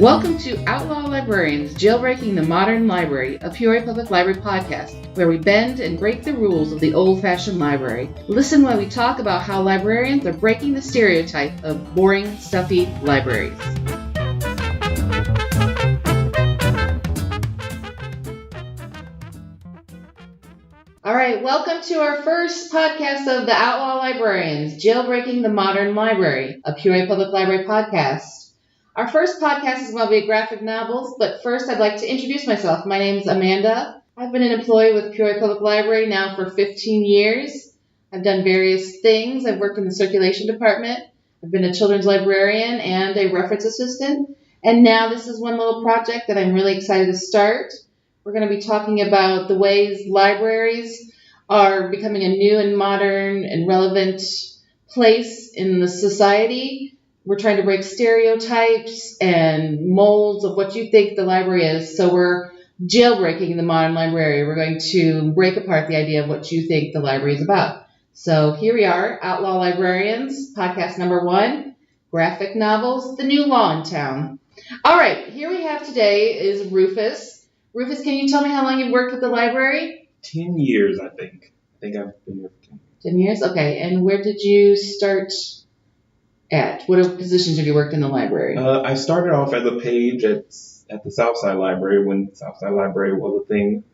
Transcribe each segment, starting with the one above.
Welcome to Outlaw Librarians, Jailbreaking the Modern Library, a Peoria Public Library podcast, where we bend and break the rules of the old-fashioned library. Listen while we talk about how librarians are breaking the stereotype of boring, stuffy libraries. All right, welcome to our first podcast of the Outlaw Librarians, Jailbreaking the Modern Library, a Peoria Public Library podcast. Our first podcast is going to be graphic novels, but first I'd like to introduce myself. My name is Amanda. I've been an employee with Peoria Public Library now for 15 years. I've done various things. I've worked in the circulation department. I've been a children's librarian and a reference assistant. And now this is one little project that I'm really excited to start. We're going to be talking about the ways libraries are becoming a new and modern and relevant place in the society. We're trying to break stereotypes and molds of what you think the library is. So we're jailbreaking the modern library. We're going to break apart the idea of what you think the library is about. So here we are, Outlaw Librarians, podcast number 1, graphic novels, the new law in town. All right, here we have today is Rufus. Rufus, can you tell me how long you've worked with the library? 10 years, I think. I think I've been here for 10 years. 10 years? Okay, and where did you start at? What positions have you worked in the library? I started off as a page at the Southside Library when Southside Library was a thing.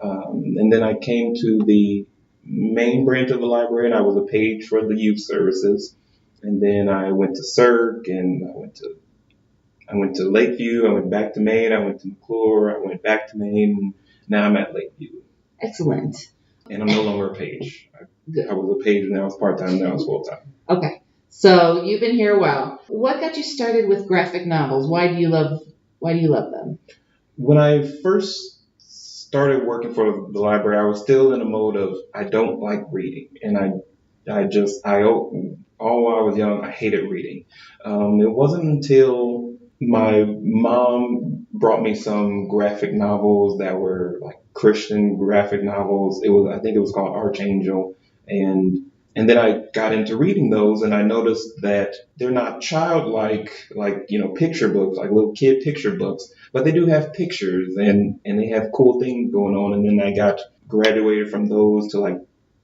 And then I came to the main branch of the library and I was a page for the youth services. And then I went to CERC and I went to Lakeview, I went back to Maine, I went to McClure, I went back to Maine, and now I'm at Lakeview. Excellent. And I'm no longer a page. I was a page and now I was part-time, now I was full-time. Okay. So you've been here a while. What got you started with graphic novels? Why do you love them? When I first started working for the library, I was still in a mode of I don't like reading, and all while I was young, I hated reading. It wasn't until my mom brought me some graphic novels that were like Christian graphic novels. I think it was called Archangel, and then I got into reading those, and I noticed that they're not childlike, like, picture books, like little kid picture books, but they do have pictures and they have cool things going on. And then I graduated from those to like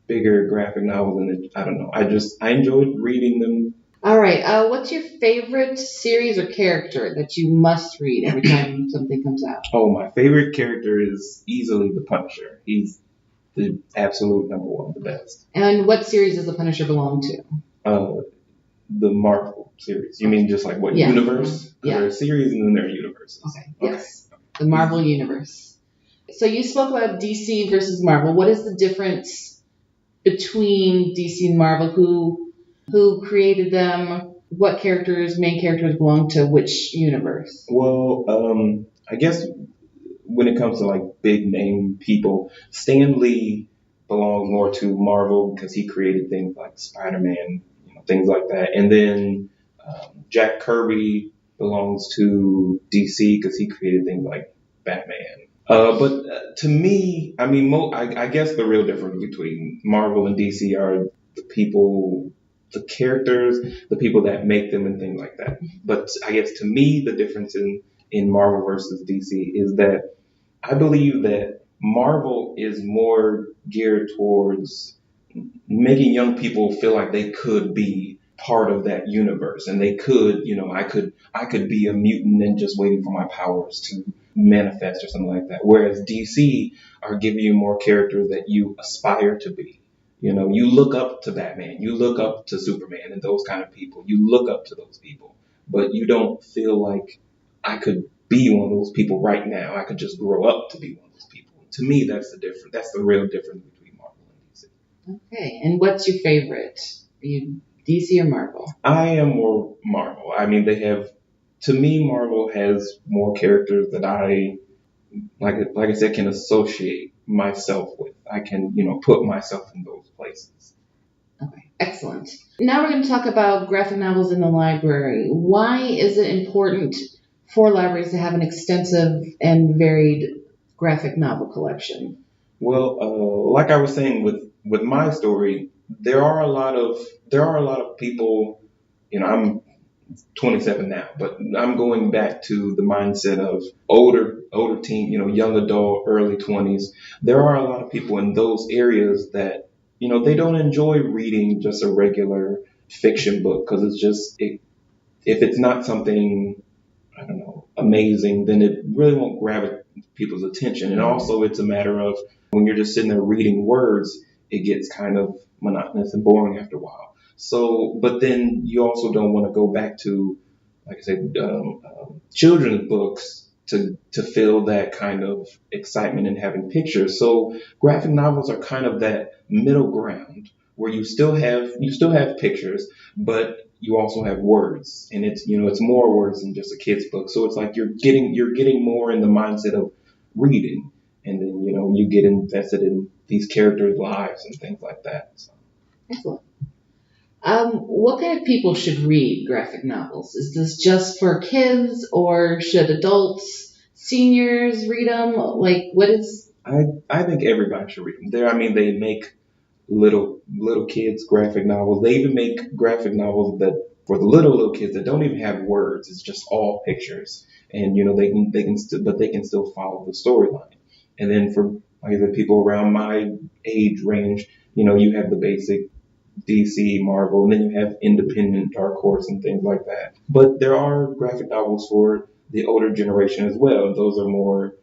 bigger graphic novels, and I don't know. I enjoyed reading them. All right. What's your favorite series or character that you must read every time something comes out? Oh, my favorite character is easily the Punisher. He's the absolute number one, the best. And what series does the Punisher belong to? The Marvel series. You mean just like what universe? Yeah. There are series and then there are universes. Okay. Yes. The Marvel universe. So you spoke about DC versus Marvel. What is the difference between DC and Marvel? Who created them? What main characters belong to which universe? Well, I guess when it comes to like big name people, Stan Lee belongs more to Marvel because he created things like Spider-Man, things like that. And then Jack Kirby belongs to DC because he created things like Batman. But to me, I mean, I guess the real difference between Marvel and DC are the people, the characters, the people that make them and things like that. But I guess to me, the difference in Marvel versus DC is that I believe that Marvel is more geared towards making young people feel like they could be part of that universe, and they could, I could be a mutant and just waiting for my powers to manifest or something like that. Whereas DC are giving you more characters that you aspire to be. You look up to Batman, you look up to Superman and those kind of people. You look up to those people, but you don't feel like I could be one of those people right now. I could just grow up to be one of those people. To me, that's the real difference between Marvel and DC. Okay, and what's your favorite? Are you DC or Marvel? I am more Marvel. I mean, to me, Marvel has more characters that I, like I said, can associate myself with. I can, put myself in those places. Okay, excellent. Now we're going to talk about graphic novels in the library. Why is it important for libraries to have an extensive and varied graphic novel collection? Well, like I was saying with my story, there are a lot of people, I'm 27 now, but I'm going back to the mindset of older teen, young adult, early 20s. There are a lot of people in those areas that, they don't enjoy reading just a regular fiction book because if it's not something, I don't know, amazing, then it really won't grab people's attention. And also, it's a matter of when you're just sitting there reading words, it gets kind of monotonous and boring after a while. So, but then you also don't want to go back to, like I said, children's books to feel that kind of excitement and having pictures. So, graphic novels are kind of that middle ground where you still have pictures, but you also have words, and it's more words than just a kid's book. So it's like you're getting more in the mindset of reading, and then you get invested in these characters' lives and things like that. So. Excellent. What kind of people should read graphic novels? Is this just for kids, or should adults, seniors read them? Like, what is? I think everybody should read them. They make little kids graphic novels. They even make graphic novels that for the little kids that don't even have words. It's just all pictures, and they can still follow the storyline. And then for like I said, people around my age range, you have the basic DC, Marvel, and then you have independent Dark Horse and things like that. But there are graphic novels for the older generation as well. Those are more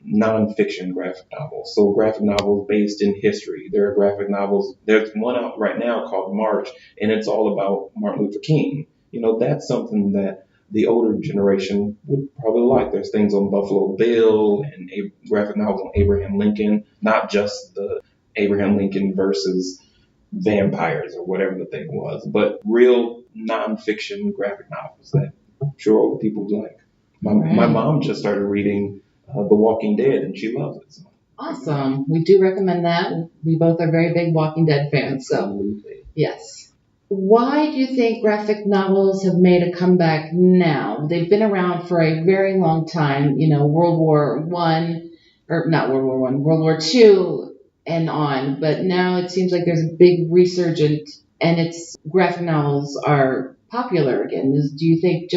nonfiction graphic novels. So graphic novels based in history. There are graphic novels. There's one out right now called March, and it's all about Martin Luther King. That's something that the older generation would probably like. There's things on Buffalo Bill and graphic novels on Abraham Lincoln, not just the Abraham Lincoln versus vampires or whatever the thing was, but real nonfiction graphic novels that I'm sure older people would like. My mom just started reading The Walking Dead, and she loves it. So. Awesome. We do recommend that. We both are very big Walking Dead fans, so Absolutely. yes. Why do you think graphic novels have made a comeback now? They've been around for a very long time, World War One, or not World War One, World War Two and on, but now it seems like there's a big resurgence and it's graphic novels are popular again. Do you think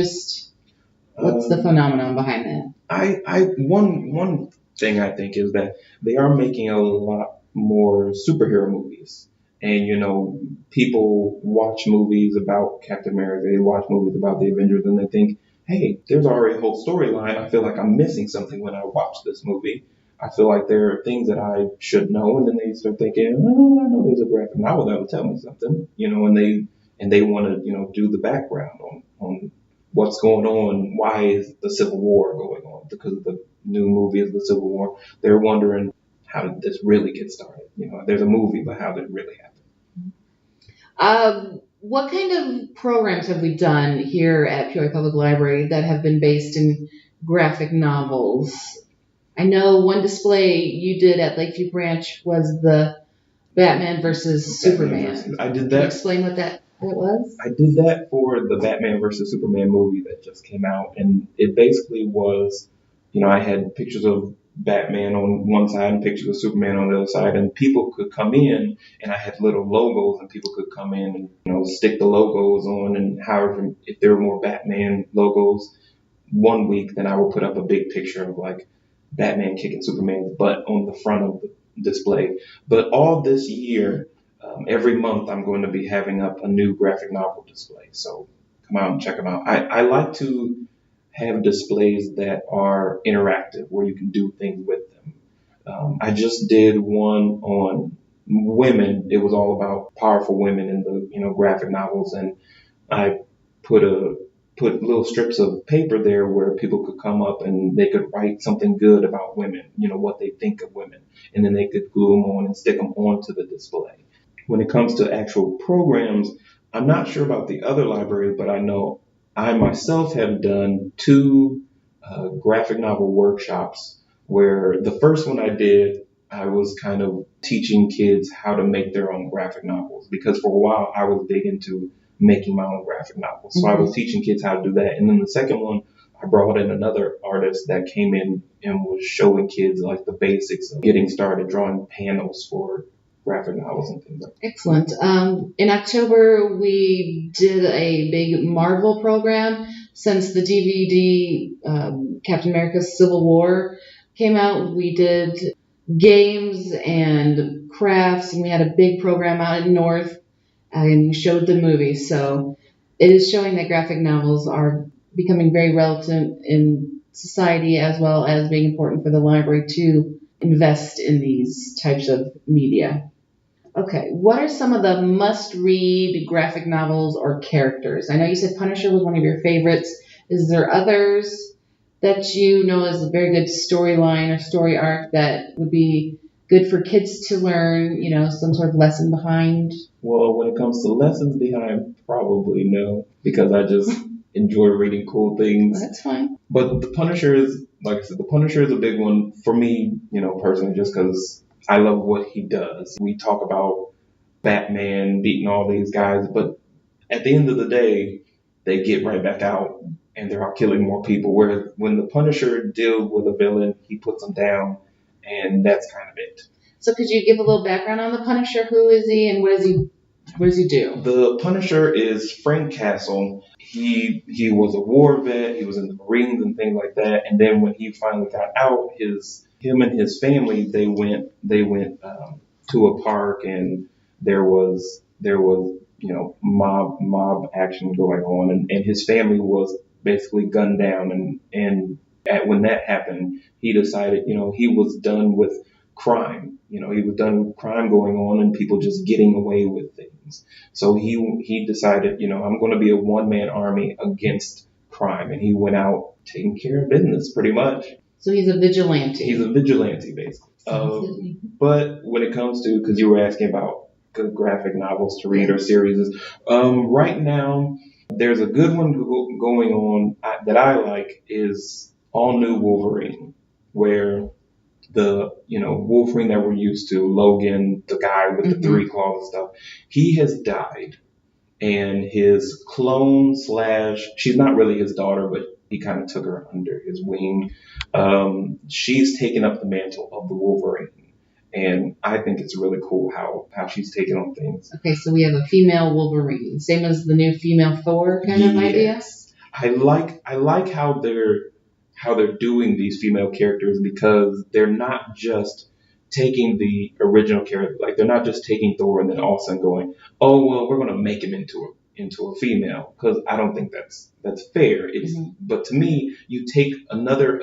what's the phenomenon behind that? One thing I think is that they are making a lot more superhero movies, and people watch movies about Captain America, they watch movies about the Avengers, and they think, hey, there's already a whole storyline. I feel like I'm missing something when I watch this movie. I feel like there are things that I should know, and then they start thinking, oh, I know there's a graphic novel that will tell me something, and they want to, do the background on what's going on. Why is the Civil War going on? Because of the new movie of the Civil War. They're wondering, how did this really get started? There's a movie, but how did it really happen? What kind of programs have we done here at Peoria Public Library that have been based in graphic novels? I know one display you did at Lakeview Branch was the Batman versus Superman. I did that. Can you explain what that was? I did that for the Batman versus Superman movie that just came out, and it basically was, I had pictures of Batman on one side and pictures of Superman on the other side, and people could come in, and I had little logos, and people could come in and stick the logos on, and however, if there were more Batman logos one week, then I would put up a big picture of like Batman kicking Superman's butt on the front of the display. But all this year, every month I'm going to be having up a new graphic novel display. So come out and check them out. I like to have displays that are interactive where you can do things with them. I just did one on women. It was all about powerful women in the graphic novels, and I put little strips of paper there where people could come up and they could write something good about women, what they think of women, and then they could glue them on and stick them onto the display. When it comes to actual programs, I'm not sure about the other libraries, but I know I myself have done 2 graphic novel workshops where the first one I did, I was kind of teaching kids how to make their own graphic novels, because for a while I was big into making my own graphic novels. So I was teaching kids how to do that. And then the second one, I brought in another artist that came in and was showing kids like the basics of getting started drawing panels for graphic novels and things like that. Excellent. In October, we did a big Marvel program. Since the DVD Captain America Civil War came out, we did games and crafts, and we had a big program out in North, and we showed the movies. So it is showing that graphic novels are becoming very relevant in society, as well as being important for the library to invest in these types of media. Okay, what are some of the must-read graphic novels or characters? I know you said Punisher was one of your favorites. Is there others that you know is a very good storyline or story arc that would be good for kids to learn, some sort of lesson behind? Well, when it comes to lessons behind, probably no, because I just enjoy reading cool things. That's fine. But the Punisher is, like I said, the Punisher is a big one for me, personally, just because I love what he does. We talk about Batman beating all these guys, but at the end of the day, they get right back out and they're out killing more people. Whereas when the Punisher deals with a villain, he puts them down, and that's kind of it. So could you give a little background on the Punisher? Who is he and what does he do? The Punisher is Frank Castle. He was a war vet. He was in the Marines and things like that. And then when he finally got out, him and his family, they went to a park, and there was mob action going on, and his family was basically gunned down, and when that happened, he decided he was done with crime. He was done with crime going on and people just getting away with things. So he decided, I'm going to be a one-man army against crime, and he went out taking care of business pretty much. So he's a vigilante. He's a vigilante, basically. But when it comes to, because you were asking about good graphic novels to read or series, right now there's a good one going on that I like is All New Wolverine, where the Wolverine that we're used to, Logan, the guy with the three claws and stuff, he has died, and his clone / she's not really his daughter, but he kind of took her under his wing. She's taken up the mantle of the Wolverine. And I think it's really cool how she's taking on things. Okay, so we have a female Wolverine, same as the new female Thor kind of idea. I like how they're doing these female characters, because they're not just taking the original character, like they're not just taking Thor and then all of a sudden going, oh well, we're going to make him into a female, because I don't think that's fair. But to me, you take another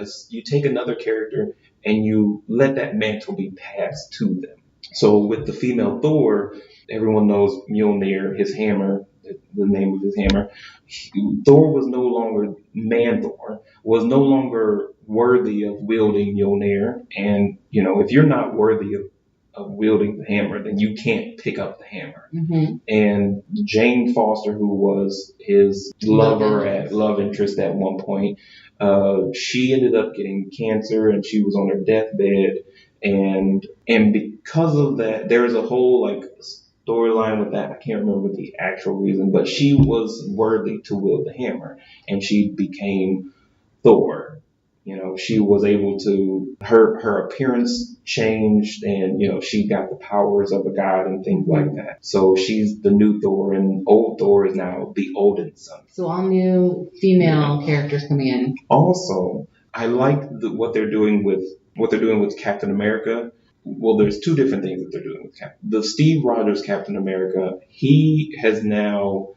character and you let that mantle be passed to them. So with the female Thor, everyone knows Mjolnir, his hammer, the name of his hammer. Thor was no longer Thor was no longer worthy of wielding Mjolnir, and if you're not worthy of wielding the hammer, then you can't pick up the hammer. And Jane Foster, who was his love interest at one point, she ended up getting cancer, and she was on her deathbed, and because of that, there's a whole storyline with that. I can't remember the actual reason, but she was worthy to wield the hammer, and she became Thor. She was able to, her appearance changed, and, she got the powers of a god and things like that. So she's the new Thor, and old Thor is now the Odin son. So all new female characters coming in. Also, I like what they're doing with Captain America. Well, there's two different things that they're doing with the Steve Rogers Captain America. He has now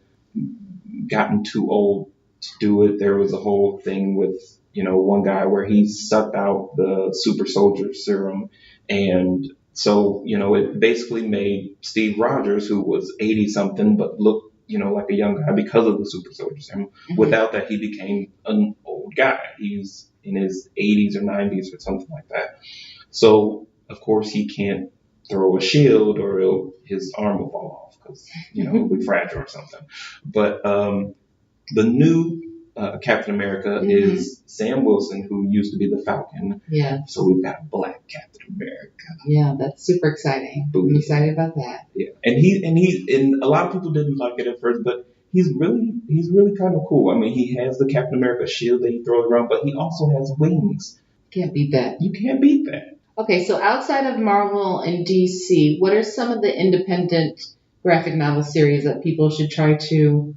gotten too old to do it. There was a whole thing with one guy where he sucked out the super soldier serum, and so it basically made Steve Rogers, who was 80 something but looked like a young guy because of the super soldier serum. Without that, he became an old guy. He's in his 80s or 90s or something like that. So of course he can't throw a shield, or his arm will fall off because it'll be fragile or something. But the new Captain America is Sam Wilson, who used to be the Falcon. Yeah. So we've got Black Captain America. Yeah, that's super exciting. I'm excited about that. Yeah, and a lot of people didn't like it at first, but he's really kind of cool. I mean, he has the Captain America shield that he throws around, but he also has wings. Can't beat that. You can't beat that. Okay, so outside of Marvel and DC, what are some of the independent graphic novel series that people should try to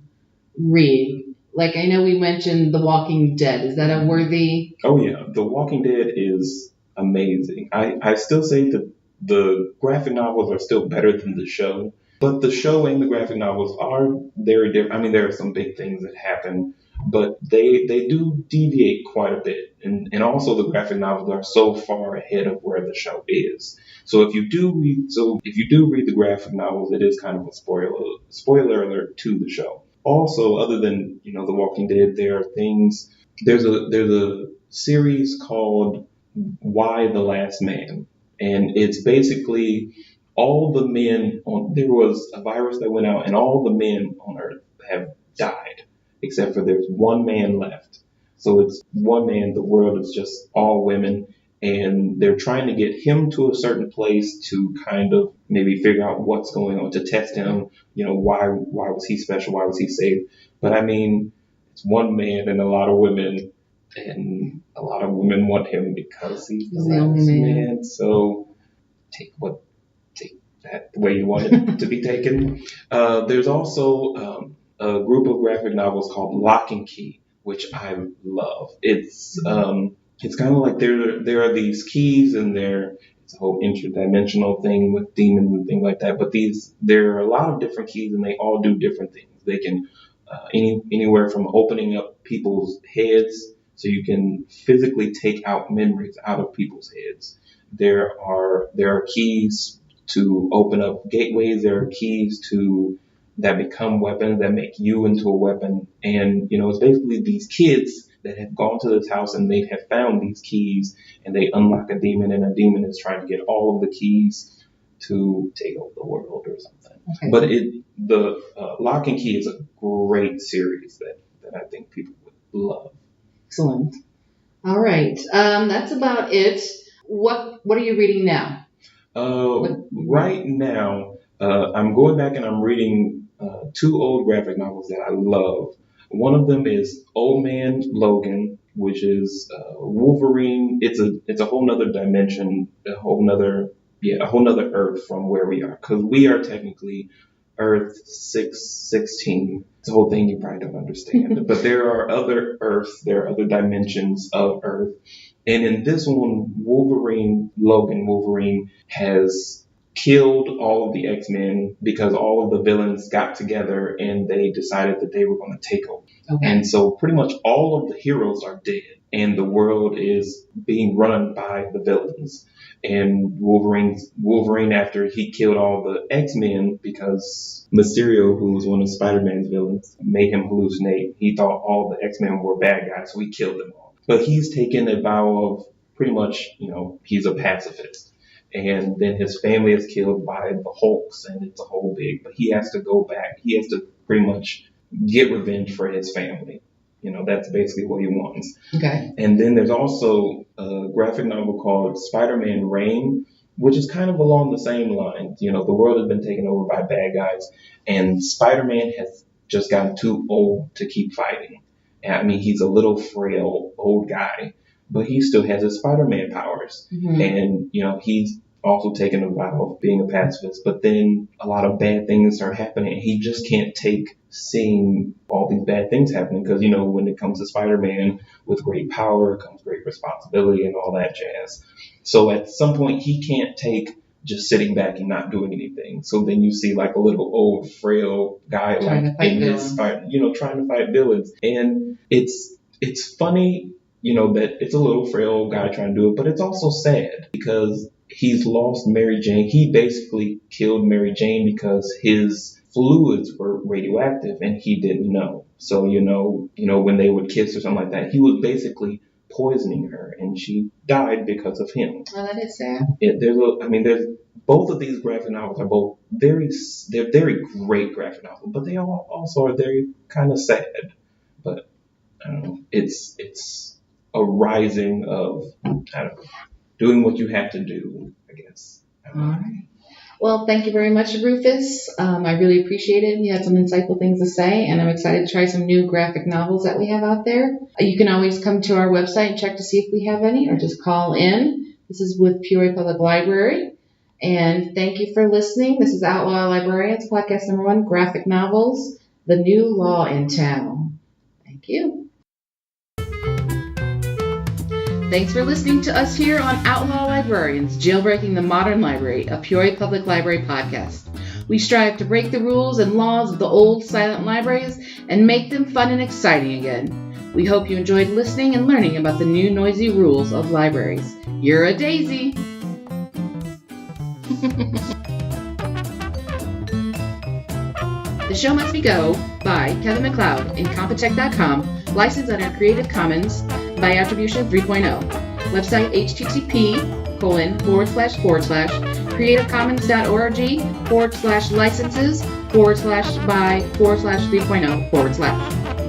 read? Like, I know we mentioned The Walking Dead. Is that a worthy? Oh yeah, The Walking Dead is amazing. I still say that the graphic novels are still better than the show, but the show and the graphic novels are very different. I mean, there are some big things that happen, but they do deviate quite a bit, and also the graphic novels are so far ahead of where the show is. So if you do read the graphic novels, it is kind of a spoiler alert to the show. Also, other than The Walking Dead, there are things. There's a series called Why the Last Man, and it's basically all the men on. There was a virus that went out, and all the men on Earth have died, except for there's one man left. So it's one man. The world is just all women, and they're trying to get him to a certain place to kind of maybe figure out what's going on, to test him. Why was he special? Why was he saved? But I mean, it's one man and a lot of women, and a lot of women want him because he's the last man. So take that the way you want it to be taken. There's also a group of graphic novels called Lock and Key, which I love. It's kind of like there are these keys, and it's a whole interdimensional thing with demons and things like that. But there are a lot of different keys, and they all do different things. They can anywhere from opening up people's heads, so you can physically take out memories out of people's heads. There are keys to open up gateways. There are keys that become weapons, that make you into a weapon. And it's basically these kids that have gone to this house, and they have found these keys, and they unlock a demon, and a demon is trying to get all of the keys to take over the world or something. Okay. But the Lock and Key is a great series that I think people would love. Excellent. All right. That's about it. What are you reading now? Right now, I'm going back and I'm reading two old graphic novels that I love. One of them is Old Man Logan, which is Wolverine. It's a whole nother dimension, a whole nother Earth from where we are, because we are technically Earth 616. It's a whole thing you probably don't understand. But there are other Earths, there are other dimensions of Earth. And in this one, Wolverine has killed all of the X-Men because all of the villains got together and they decided that they were going to take over. Okay. And so pretty much all of the heroes are dead, and the world is being run by the villains. And Wolverine, after he killed all the X-Men, because Mysterio, who was one of Spider-Man's villains, made him hallucinate. He thought all the X-Men were bad guys, so he killed them all. But he's taken a vow of pretty much, he's a pacifist. And then his family is killed by the Hulks, and it's a whole big, but he has to go back. He has to pretty much get revenge for his family. That's basically what he wants. Okay. And then there's also a graphic novel called Spider-Man Reign, which is kind of along the same lines. The world has been taken over by bad guys, and Spider-Man has just gotten too old to keep fighting. I mean, he's a little frail old guy, but he still has his Spider-Man powers. Mm-hmm. And, he's also taken a vow of being a pacifist, but then a lot of bad things start happening, and he just can't take seeing all these bad things happening, because, when it comes to Spider-Man, with great power comes great responsibility and all that jazz. So at some point, he can't take just sitting back and not doing anything. So then you see like a little old, frail guy trying to fight villains. And it's funny, that it's a little frail old guy trying to do it, but it's also sad because he's lost Mary Jane. He basically killed Mary Jane because his fluids were radioactive and he didn't know. So, when they would kiss or something like that, he was basically poisoning her, and she died because of him. Oh, that is sad. There's both of these graphic novels are both they're very great graphic novels, but they all also are very kind of sad. But I don't know, it's a rising of, doing what you have to do, I guess. All right. Well, thank you very much, Rufus. I really appreciate it. You had some insightful things to say, and I'm excited to try some new graphic novels that we have out there. You can always come to our website and check to see if we have any, or just call in This is with Peoria Public Library. And thank you for listening. This is Outlaw Librarians, podcast number 1, graphic novels, The New Law in Town. Thank you. Thanks for listening to us here on Outlaw Librarians, Jailbreaking the Modern Library, a Peoria Public Library podcast. We strive to break the rules and laws of the old silent libraries and make them fun and exciting again. We hope you enjoyed listening and learning about the new noisy rules of libraries. You're a daisy! The Show Must Be Go by Kevin MacLeod, Incompetech.com, licensed under Creative Commons by Attribution 3.0. Website http://creativecommons.org/licenses/by/3.0/